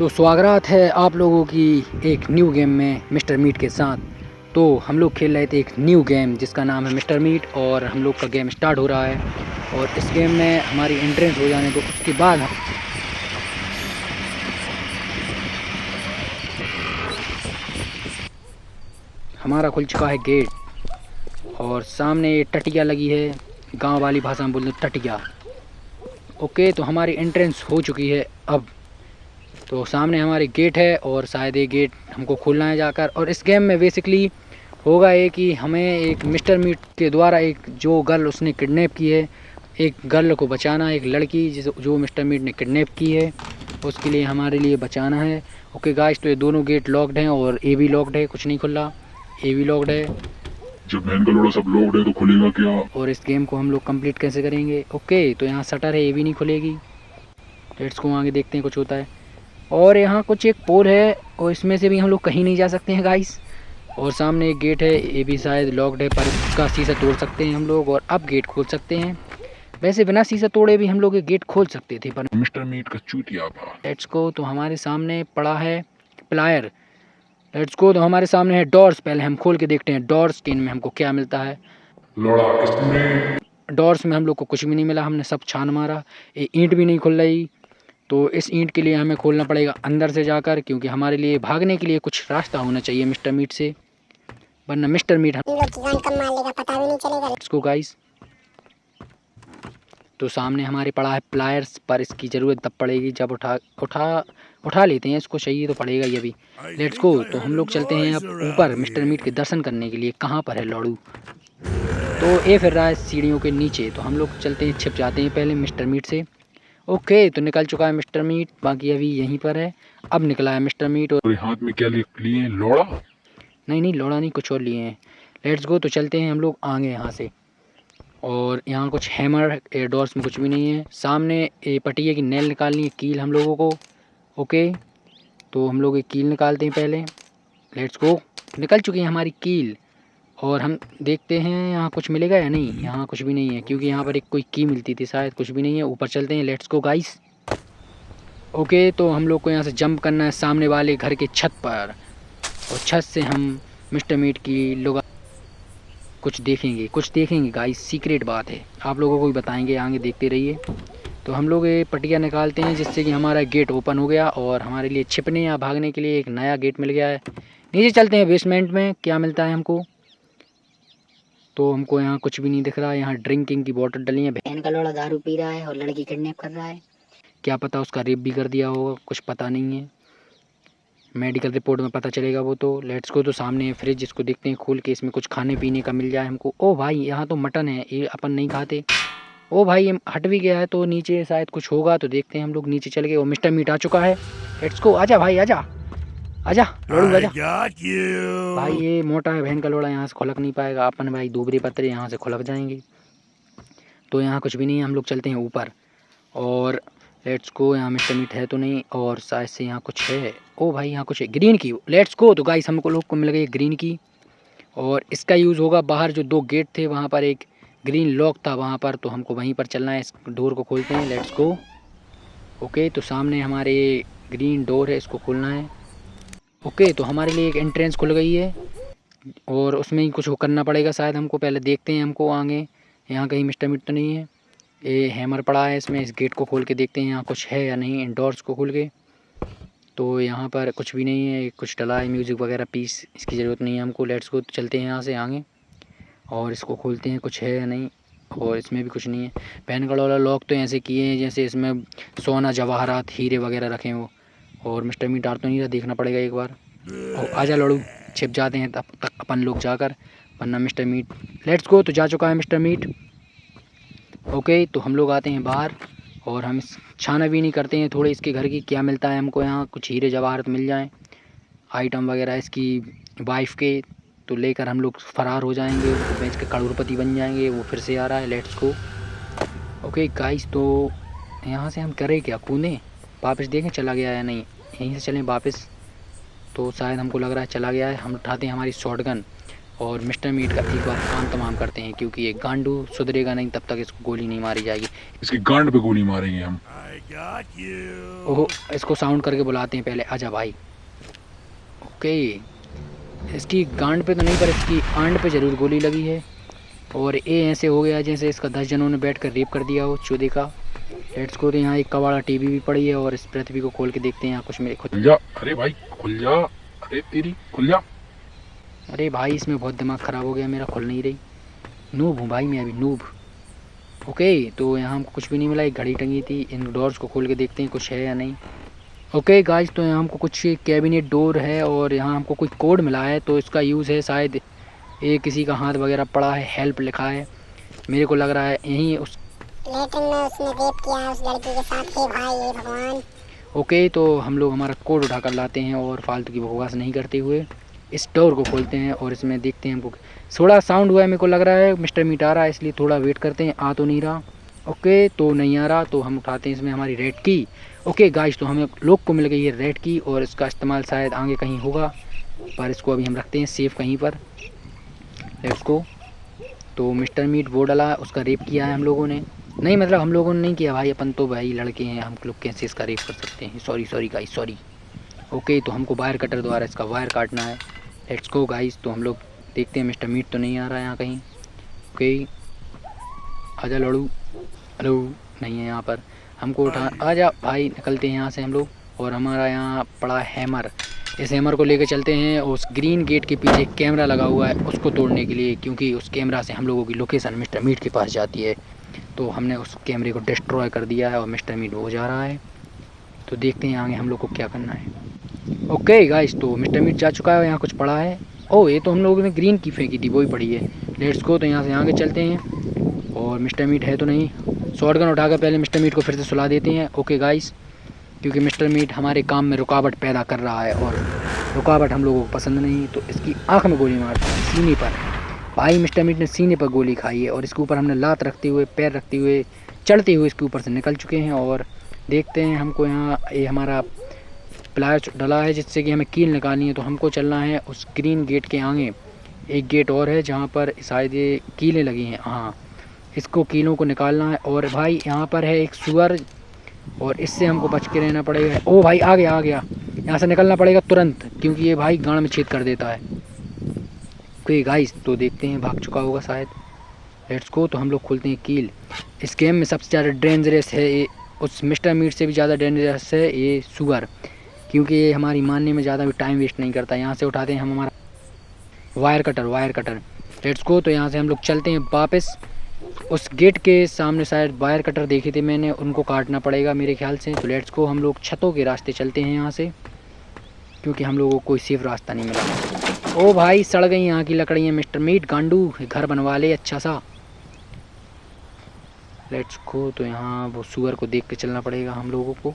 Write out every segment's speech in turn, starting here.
तो स्वागत है आप लोगों की एक न्यू गेम में मिस्टर मीट के साथ। तो हम लोग खेल रहे थे एक न्यू गेम जिसका नाम है मिस्टर मीट और हम लोग का गेम स्टार्ट हो रहा है। और इस गेम में हमारी एंट्रेंस हो जाने तो उसके बाद हमारा खुल चुका है गेट और सामने टटिया लगी है, गांव वाली भाषा में बोलते टटिया। ओके, तो हमारी एंट्रेंस हो चुकी है। अब तो सामने हमारे गेट है और शायद ये गेट हमको खोलना है जाकर। और इस गेम में बेसिकली होगा ये कि हमें एक मिस्टर मीट के द्वारा एक जो गर्ल उसने किडनैप की है, एक गर्ल को बचाना है, एक लड़की जो मिस्टर मीट ने किडनैप की है उसके लिए हमारे लिए बचाना है। ओके गाइस, तो ये दोनों गेट लॉक्ड हैं और ए भी लॉक्ड है, कुछ नहीं खुल रहा, ए भी लॉक्ड है। जब बहन का लोड़ा सब लॉक्ड है तो खुलेगा क्या? और इस गेम को हम लोग कंप्लीट कैसे करेंगे? ओके, तो यहाँ शटर है, ए भी नहीं खुलेगी। लेट्स को आगे देखते हैं कुछ होता है। और यहाँ कुछ एक पोल है और इसमें से भी हम लोग कहीं नहीं जा सकते हैं गाइस। और सामने एक गेट है, ये भी शायद लॉक्ड है पर इसका शीशा तोड़ सकते हैं हम लोग और अब गेट खोल सकते हैं। वैसे बिना शीशा तोड़े भी हम लोग ये गेट खोल सकते थे पर मिस्टर मीट का चूतिया था। लेट्स को, तो हमारे सामने पड़ा है प्लायर। लेट्स को, तो हमारे सामने है डोर्स। पहले हम खोल के देखते हैं डोर्स के इनमें हमको क्या मिलता है। लोड़ा किसने? डोर्स में हम लोग को कुछ भी नहीं मिला, हमने सब छान मारा। ये ईंट भी नहीं खुल रही, तो इस ईंट के लिए हमें खोलना पड़ेगा अंदर से जाकर, क्योंकि हमारे लिए भागने के लिए कुछ रास्ता होना चाहिए मिस्टर मीट से, वरना मिस्टर मीट हम पता भी नहीं चलेगा। इसको गाइस, तो सामने हमारे पड़ा है प्लायर्स, पर इसकी ज़रूरत तब पड़ेगी जब उठा लेते हैं इसको, चाहिए तो पड़ेगा ये भी। लेट्स गो, तो हम लोग चलते हैं अब ऊपर मिस्टर मीट के दर्शन करने के लिए। कहाँ पर है लॉडू? तो ये फिर रहा है सीढ़ियों के नीचे, तो हम लोग चलते हैं, छिप जाते हैं पहले मिस्टर मीट से। ओके, तो निकल चुका है मिस्टर मीट, बाकी अभी यहीं पर है। अब निकला है मिस्टर मीट और हाथ में क्या लिए? लोड़ा? नहीं, लोड़ा नहीं, कुछ और लिए हैं। लेट्स गो, तो चलते हैं हम लोग आगे यहाँ से। और यहाँ कुछ हैमर डोर्स में कुछ भी नहीं है। सामने पटिया की नेल निकालनी है, कील हम लोगों को। ओके, तो हम लोग एक कील निकालते हैं पहले। लेट्स गो, निकल चुकी है हमारी कील। और हम देखते हैं यहाँ कुछ मिलेगा या नहीं। यहाँ कुछ भी नहीं है क्योंकि यहाँ पर एक कोई की मिलती थी, शायद कुछ भी नहीं है। ऊपर चलते हैं, लेट्स गो गाइस। ओके, तो हम लोग को यहाँ से जंप करना है सामने वाले घर के छत पर, और छत से हम मिस्टर मीट की लोग कुछ देखेंगे गाइस, सीक्रेट बात है, आप लोगों को भी बताएंगे, आगे देखते रहिए। तो हम लोग ये पटिया निकालते हैं जिससे कि हमारा गेट ओपन हो गया और हमारे लिए छिपने या भागने के लिए एक नया गेट मिल गया है। नीचे चलते हैं बेसमेंट में, क्या मिलता है हमको। तो हमको यहाँ कुछ भी नहीं दिख रहा है। यहाँ ड्रिंकिंग की बोतल डली है, बहन का लौड़ा दारू पी रहा है और लड़की किडनैप कर रहा है, क्या पता उसका रेप भी कर दिया होगा, कुछ पता नहीं है, मेडिकल रिपोर्ट में पता चलेगा वो तो। लेट्स को, तो सामने है फ्रिज, इसको देखते हैं खोल के, इसमें कुछ खाने पीने का मिल जाए हमको। ओ भाई, यहाँ तो मटन है, ये अपन नहीं खाते। ओ भाई, ये हट भी गया है तो नीचे शायद कुछ होगा, तो देखते हैं हम लोग। नीचे चल गए और मिस्टर मीट आ चुका है। लेट्स को, आजा भाई, आजा आजा लोड़ू आजा। भाई ये मोटा है बहन का लोड़ा, यहाँ से खुलक नहीं पाएगा अपन, भाई दूबरे पतरे यहाँ से खुलक जाएंगे। तो यहाँ कुछ भी नहीं है, हम लोग चलते हैं ऊपर। और लेट्स गो, यहाँ मिस्टर मीट है तो नहीं, और शायद से यहाँ कुछ है। ओ भाई, यहाँ कुछ है ग्रीन की। लेट्स गो, तो गाइस हमको लोग को मिल गई ग्रीन की, और इसका यूज़ होगा बाहर जो दो गेट थे वहाँ पर एक ग्रीन लॉक था वहाँ पर, तो हमको वहीं पर चलना है। इस डोर को खोलते हैं, लेट्स गो। ओके, तो सामने हमारे ग्रीन डोर है, इसको खोलना है। ओके, तो हमारे लिए एक एंट्रेंस खुल गई है और उसमें ही कुछ करना पड़ेगा शायद हमको। पहले देखते हैं हमको आगे, यहाँ कहीं मिस्टर मीट तो नहीं है। ये हैमर पड़ा है इसमें, इस गेट को खोल के देखते हैं यहाँ कुछ है या नहीं। इंडोर्स को खोल के, तो यहाँ पर कुछ भी नहीं है, कुछ डला है म्यूज़िक वगैरह, पीस इसकी ज़रूरत नहीं है हमको। लेट्स को, तो चलते हैं यहाँ से आगे और इसको खोलते हैं, कुछ है या नहीं। और इसमें भी कुछ नहीं है। पैन कार्ड वाला लॉक तो ऐसे किए हैं जैसे इसमें सोना जवाहरात हीरे वगैरह रखे हो। और मिस्टर मीट डाल तो नहीं रहा, देखना पड़ेगा एक बार। और आजा लड़ू, छिप जाते हैं तब तक अपन लोग जाकर, वरना मिस्टर मीट। लेट्स गो, तो जा चुका है मिस्टर मीट। ओके, तो हम लोग आते हैं बाहर और हम छानाबीनी करते हैं थोड़े इसके घर की, क्या मिलता है हमको। यहाँ कुछ हीरे जवाहरात मिल जाएँ, आइटम वगैरह इसकी वाइफ के, तो लेकर हम लोग फ़रार हो जाएंगे, बेच के करोड़पति बन जाएंगे। वो फिर से आ रहा है, लेट्स गो। ओके गाइस, तो यहाँ से हम करें क्या, कूदें वापस, देखें चला गया या नहीं। यहीं से चलें वापस, तो शायद हमको लग रहा है चला गया है। हम उठाते हैं हमारी शॉटगन और मिस्टर मीट का एक बार काम तमाम करते हैं, क्योंकि ये गांडू सुधरेगा नहीं तब तक इसको गोली नहीं मारी जाएगी। इसकी गांड पे गोली मारेंगे हम। ओहो, इसको साउंड करके बुलाते हैं पहले, आजा भाई। ओके, इसकी गांड पे तो नहीं पर इसकी आंड पे ज़रूर गोली लगी है। और ये ऐसे हो गया जैसे इसका 10 जनों ने बैठ कर रेप कर दिया हो चूदे का। Let's go. तो यहाँ एक कबाड़ा टीवी भी पड़ी है और इस पृथ्वी को खोल के देखते हैं यहाँ कुछ मेरे खुद। खुल जा, अरे भाई खुल जा, अरे तेरी खुल जा। अरे भाई इसमें बहुत दिमाग ख़राब हो गया मेरा, खुल नहीं रही। नूब हूँ भाई मैं अभी, नूब। ओके, तो यहाँ हमको कुछ भी नहीं मिला, एक घड़ी टंगी थी। इन डोर्स को खोल के देखते हैं कुछ है या नहीं। ओके गाइस, तो यहाँ हमको कुछ कैबिनेट डोर है और यहाँ हमको कोई कोड मिला है, तो इसका यूज़ है शायद ये किसी का हाथ वगैरह पड़ा है, हेल्प लिखा है, मेरे को लग रहा है यहीं उस लेकिन में उसने रेप किया है उस लड़की के साथ। हे भाई, हे भगवान। ओके, तो हम लोग हमारा कोड उठा कर लाते हैं और फालतू की बकवास नहीं करते हुए इस डोर को खोलते हैं और इसमें देखते हैं हमको थोड़ा साउंड हुआ है, मेरे को लग रहा है मिस्टर मीट आ रहा है, इसलिए थोड़ा वेट करते हैं। आ तो नहीं रहा। ओके, तो नहीं आ रहा, तो हम उठाते हैं इसमें हमारी रेड की। ओके गाइस, तो हमें लोग को मिल गई है रेड की और इसका इस्तेमाल शायद आगे कहीं होगा, पर इसको अभी हम रखते हैं सेफ कहीं पर। Let's go. तो मिस्टर मीट वो डला, उसका रेप किया है हम लोगों ने। नहीं मतलब हम लोगों ने नहीं किया भाई, अपन तो भाई लड़के हैं, हम लोग कैसे इसका रेप कर सकते हैं। Sorry guys, sorry. ओके, तो हमको वायर कटर द्वारा इसका वायर काटना है। Let's go guys. तो हम लोग देखते हैं मिस्टर मीट तो नहीं आ रहा है यहाँ कहीं। ओके, आजा लड़ू। हेलो, नहीं है यहाँ पर, हमको उठा, आजा भाई, निकलते हैं यहाँ से हम लोग। और हमारा यहाँ पड़ा हैमर, इस हैमर को लेकर चलते हैं। उस ग्रीन गेट के पीछे एक कैमरा लगा हुआ है उसको तोड़ने के लिए, क्योंकि उस कैमरा से हम लोगों की लोकेशन मिस्टर मीट के पास जाती है। तो हमने उस कैमरे को डिस्ट्रॉय कर दिया है और मिस्टर मीट वो जा रहा है। तो देखते हैं आगे हम लोग को क्या करना है। ओके गाइस, तो मिस्टर मीट जा चुका है, यहाँ कुछ पड़ा है। ओह, ये तो हम लोगों ने ग्रीन की फेंकी थी, वो ही पड़ी है। Let's go. तो यहाँ से आगे चलते हैं और मिस्टर मीट है तो नहीं। शॉटगन उठाकर पहले मिस्टर मीट को फिर से सुला देते हैं। ओके गाइस, क्योंकि मिस्टर मीट हमारे काम में रुकावट पैदा कर रहा है और रुकावट हम लोगों को पसंद नहीं। तो इसकी आँख में गोली मारते हैं, सीने पर। भाई मिस्टर मीट ने सीने पर गोली खाई है और इसके ऊपर हमने लात रखते हुए, पैर रखते हुए, चढ़ते हुए इसके ऊपर से निकल चुके हैं। और देखते हैं हमको यहाँ ये हमारा प्लायर्स डला है जिससे कि हमें कील निकालनी है। तो हमको चलना है उस ग्रीन गेट के आगे, एक गेट और है जहाँ पर शायद ये कीलें लगी हैं। हाँ, इसको कीलों को निकालना है। और भाई यहाँ पर है एक सुअर और इससे हमको बच के रहना पड़ेगा। ओ भाई आ गया, यहाँ से निकलना पड़ेगा तुरंत, क्योंकि ये भाई गाँड में छेद कर देता है। ओके गाइस, तो देखते हैं भाग चुका होगा शायद। Let's go. तो हम लोग खोलते हैं कील। इस गेम में सबसे ज़्यादा डेंजरस है ये, उस मिस्टर मीट से भी ज़्यादा डेंजरस है ये सुअर, क्योंकि ये हमारी मारने में ज़्यादा भी टाइम वेस्ट नहीं करता। यहाँ से उठाते हैं हम हमारा वायर कटर। Let's go. तो यहाँ से हम लोग चलते हैं वापस। उस गेट के सामने शायद वायर कटर देखे थे मैंने, उनको काटना पड़ेगा मेरे ख्याल से। तो लेट्स गो, हम लोग छतों के रास्ते चलते हैं यहाँ से, क्योंकि हम लोगों को कोई सेफ रास्ता नहीं मिला। ओ भाई, सड़ गई यहाँ की लकड़ियाँ। मिस्टर मीट गांडू, घर बनवा ले अच्छा सा। Let's go. तो यहाँ वो सुअर को देख के चलना पड़ेगा हम लोगों को।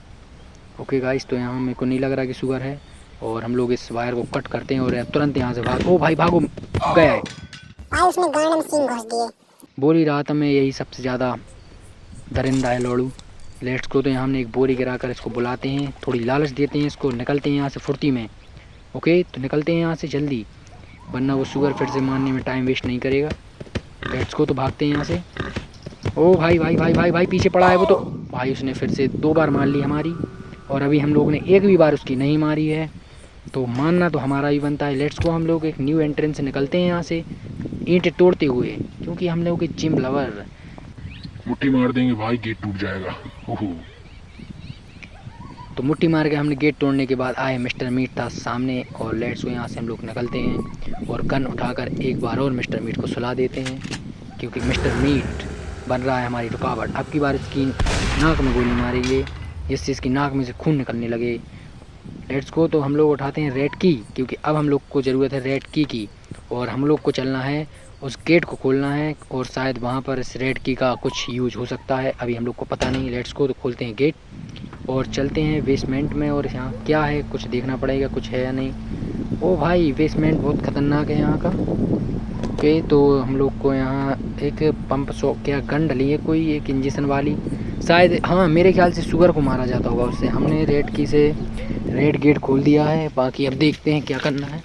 ओके गाइस, तो यहाँ मेरे को नहीं लग रहा कि सुअर है और हम लोग इस वायर को कट करते हैं और तुरंत यहाँ से भाग। ओ भाई भागो, गया है भाई, उसने गांड में सींग घुस दिए। बोल ही रहा था मैं, यही सबसे ज़्यादा दरिंदा है लौड़ू। Let's go. तो यहाँ हमने एक बोरी गिरा कर इसको बुलाते हैं, थोड़ी लालच देते हैं इसको, निकलते हैं यहाँ से फुर्ती में। ओके, तो निकलते हैं यहाँ से जल्दी, वरना वो सुअर फिर से मारने में टाइम वेस्ट नहीं करेगा। Let's go. तो भागते हैं यहाँ से। ओ भाई, पीछे पड़ा है वो तो। भाई उसने फिर से 2 बार मार ली हमारी, और अभी हम लोग ने एक भी बार उसकी नहीं मारी है, तो मानना तो हमारा ही बनता है। Let's go. हम लोग एक न्यू एंट्रेंस से निकलते हैं यहाँ से, ईंटें तोड़ते हुए, क्योंकि हम लोग एक जिम लवर। मुट्ठी मार देंगे भाई, गेट टूट जाएगा। ओहो, तो मुट्ठी मार के हमने गेट तोड़ने के बाद आए मिस्टर मीट था सामने। और लेट्स गो, यहाँ से हम लोग निकलते हैं और गन उठाकर एक बार और मिस्टर मीट को सुला देते हैं, क्योंकि मिस्टर मीट बन रहा है हमारी रुकावट। अब की बार इसकी नाक में गोली मारेंगे, जिससे इसकी नाक में से खून निकलने लगे। Let's go. तो हम लोग उठाते हैं रेड की, क्योंकि अब हम लोग को ज़रूरत है रेड की और हम लोग को चलना है, उस गेट को खोलना है, और शायद वहाँ पर इस रेड की का कुछ यूज हो सकता है, अभी हम लोग को पता नहीं। Let's go. तो खोलते हैं गेट और चलते हैं बेसमेंट में, और यहाँ क्या है कुछ देखना पड़ेगा, कुछ है या नहीं। ओ भाई, बेसमेंट बहुत ख़तरनाक है यहाँ का। ओके, तो हम लोग को यहाँ एक पंप क्या गन डली है कोई, एक इंजेक्शन वाली शायद। हाँ, मेरे ख्याल से शुगर को मारा जाता होगा उससे। हमने रेड की से रेड गेट खोल दिया है, बाकी अब देखते हैं क्या करना है।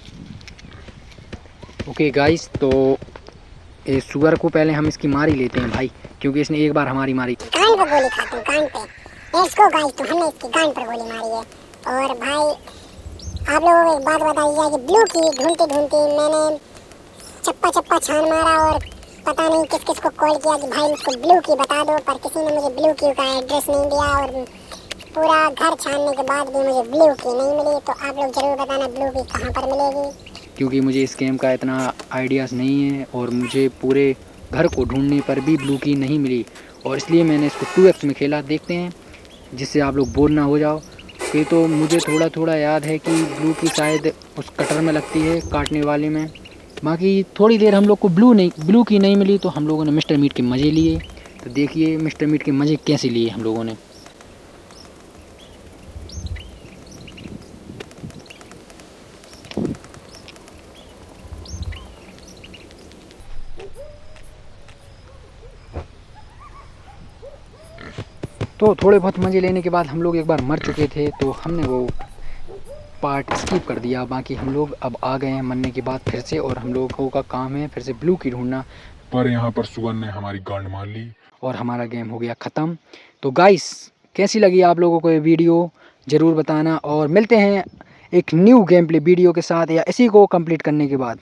ओके गाइस, तो इस शुगर को पहले हम इसकी मार ही लेते हैं भाई, क्योंकि इसने एक बार हमारी मारी। कान पे गोली खाती हूँ, कान पे। Let's go guys. तो हमने इसकी गांड पर गोली मारी है। और भाई आप लोगों को एक बात बताई जाए कि ब्लू की ढूंढते ढूंढते मैंने चप्पा छान मारा और पता नहीं किस किस को कॉल किया कि भाई मुझको ब्लू की बता दो, पर किसी ने मुझे ब्लू की का एड्रेस नहीं दिया और पूरा घर छानने के बाद भी मुझे ब्लू की नहीं मिली। तो आप लोग जरूर बताना ब्लू की कहाँ पर मिलेगी, क्योंकि मुझे इस गेम का इतना आइडियाज़ नहीं है और मुझे पूरे घर को ढूंढने पर भी ब्लू की नहीं मिली, और इसलिए मैंने इसको 2x में खेला। देखते हैं जिससे आप लोग बोर ना हो जाओ। कि तो मुझे थोड़ा थोड़ा याद है कि ब्लू की शायद उस कटर में लगती है, काटने वाले में। बाकी थोड़ी देर हम लोग को ब्लू की नहीं मिली तो हम लोगों ने मिस्टर मीट के मज़े लिए। तो देखिए मिस्टर मीट के मज़े कैसे लिए हम लोगों ने। तो थोड़े बहुत मज़े लेने के बाद हम लोग एक बार मर चुके थे, तो हमने वो पार्ट स्किप कर दिया। बाकी हम लोग अब आ गए हैं मरने के बाद फिर से, और हम लोगों का काम है फिर से ब्लू की ढूंढना। पर यहाँ पर सुगन ने हमारी गांड मार ली और हमारा गेम हो गया ख़त्म। तो गाइस कैसी लगी आप लोगों को ये वीडियो ज़रूर बताना, और मिलते हैं एक न्यू गेम प्ले वीडियो के साथ या इसी को कंप्लीट करने के बाद।